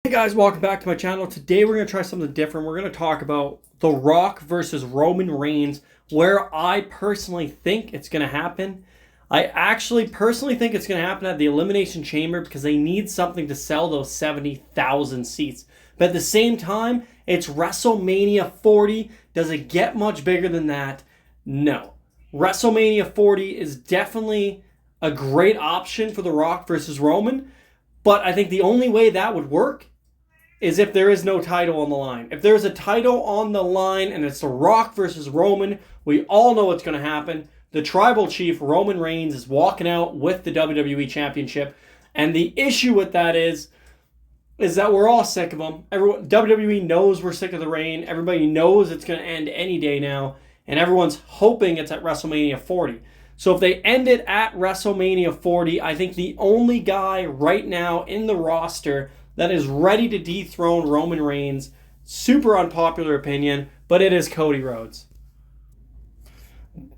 Hey guys, welcome back to my channel. Today we're going to try something different. We're going to talk about The Rock versus Roman Reigns, where I personally think it's going to happen. I actually personally think it's going to happen at the Elimination Chamber because they need something to sell those 70,000 seats. But at the same time, it's WrestleMania 40. Does it get much bigger than that? No. WrestleMania 40 is definitely a great option for The Rock versus Roman, but I think the only way that would work is if there is no title on the line. If there's a title on the line and it's The Rock versus Roman, we all know what's going to happen. The tribal chief, Roman Reigns, is walking out with the WWE Championship. And the issue with that is that we're all sick of him. WWE knows we're sick of the reign. Everybody knows it's going to end any day now. And everyone's hoping it's at WrestleMania 40. So if they end it at WrestleMania 40, I think the only guy right now in the roster that is ready to dethrone Roman Reigns, super unpopular opinion, but it is Cody Rhodes.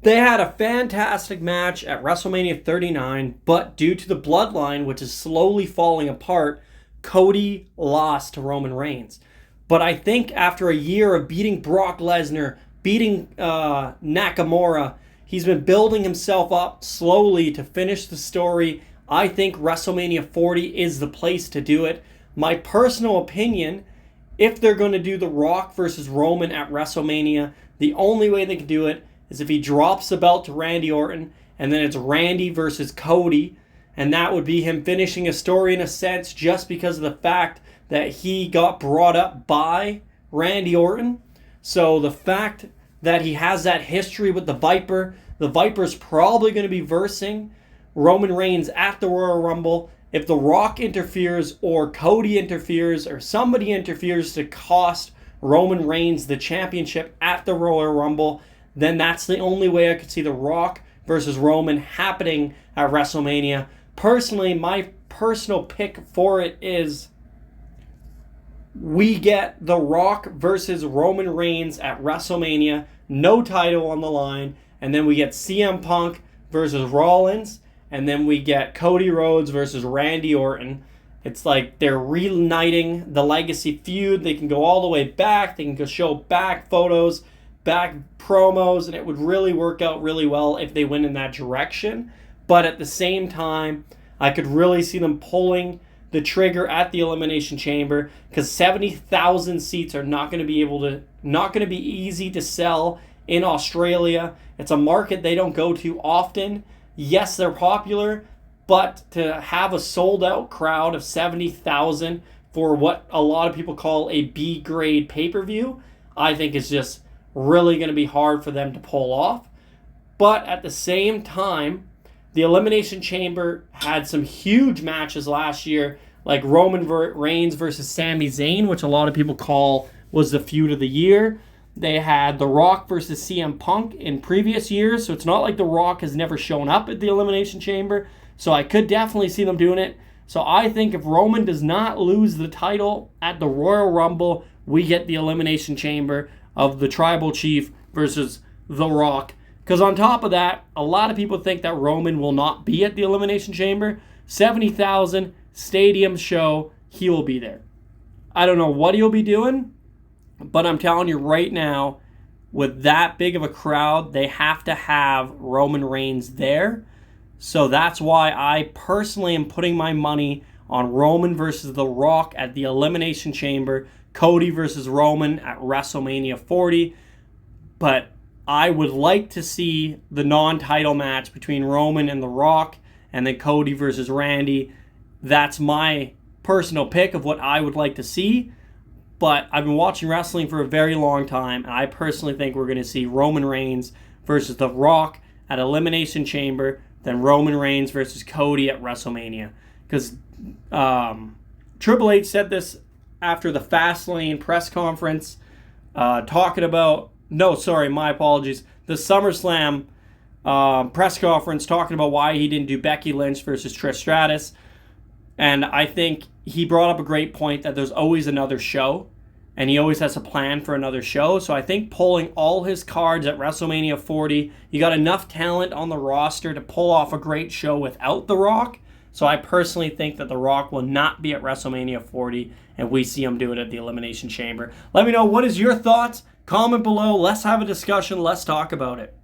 They had a fantastic match at WrestleMania 39, but due to the bloodline, which is slowly falling apart, Cody lost to Roman Reigns. But I think after a year of beating Brock Lesnar, beating Nakamura, he's been building himself up slowly to finish the story. I think WrestleMania 40 is the place to do it. My personal opinion, if they're going to do The Rock versus Roman at WrestleMania, the only way they can do it is if he drops the belt to Randy Orton, and then it's Randy versus Cody, and that would be him finishing a story in a sense just because of the fact that he got brought up by Randy Orton. So the fact that he has that history with the Viper's probably going to be versing Roman Reigns at the Royal Rumble. If The Rock interferes or Cody interferes or somebody interferes to cost Roman Reigns the championship at the Royal Rumble, then that's the only way I could see The Rock versus Roman happening at WrestleMania. Personally, my personal pick for it is we get The Rock versus Roman Reigns at WrestleMania, no title on the line, and then we get CM Punk versus Rollins, and then we get Cody Rhodes versus Randy Orton. It's like they're reuniting the legacy feud. They can go all the way back. They can go show back photos, back promos, and it would really work out really well if they went in that direction. But at the same time, I could really see them pulling the trigger at the Elimination Chamber because 70,000 seats are not going to be easy to sell in Australia. It's a market they don't go to often. Yes, they're popular, but to have a sold-out crowd of 70,000 for what a lot of people call a B-grade pay-per-view, I think is just really going to be hard for them to pull off. But at the same time, the Elimination Chamber had some huge matches last year, like Roman Reigns versus Sami Zayn, which a lot of people call was the feud of the year. They had The Rock versus CM Punk in previous years, so it's not like The Rock has never shown up at the Elimination Chamber. So I could definitely see them doing it. So I think if Roman does not lose the title at the Royal Rumble, we get the Elimination Chamber of the Tribal Chief versus The Rock. Because on top of that, a lot of people think that Roman will not be at the Elimination Chamber. 70,000 stadium show, he will be there. I don't know what he'll be doing, but I'm telling you right now, with that big of a crowd, they have to have Roman Reigns there. So that's why I personally am putting my money on Roman versus The Rock at the Elimination Chamber, Cody versus Roman at WrestleMania 40. But I would like to see the non-title match between Roman and The Rock, and then Cody versus Randy. That's my personal pick of what I would like to see. But I've been watching wrestling for a very long time, and I personally think we're going to see Roman Reigns versus The Rock at Elimination Chamber, then Roman Reigns versus Cody at WrestleMania. Because Triple H said this after the Fastlane press conference, talking about, my apologies, the SummerSlam press conference, talking about why he didn't do Becky Lynch versus Trish Stratus. And I think he brought up a great point that there's always another show, and he always has a plan for another show. So I think pulling all his cards at WrestleMania 40, you got enough talent on the roster to pull off a great show without The Rock. So I personally think that The Rock will not be at WrestleMania 40, and we see him do it at the Elimination Chamber. Let me know, what is your thoughts? Comment below. Let's have a discussion. Let's talk about it.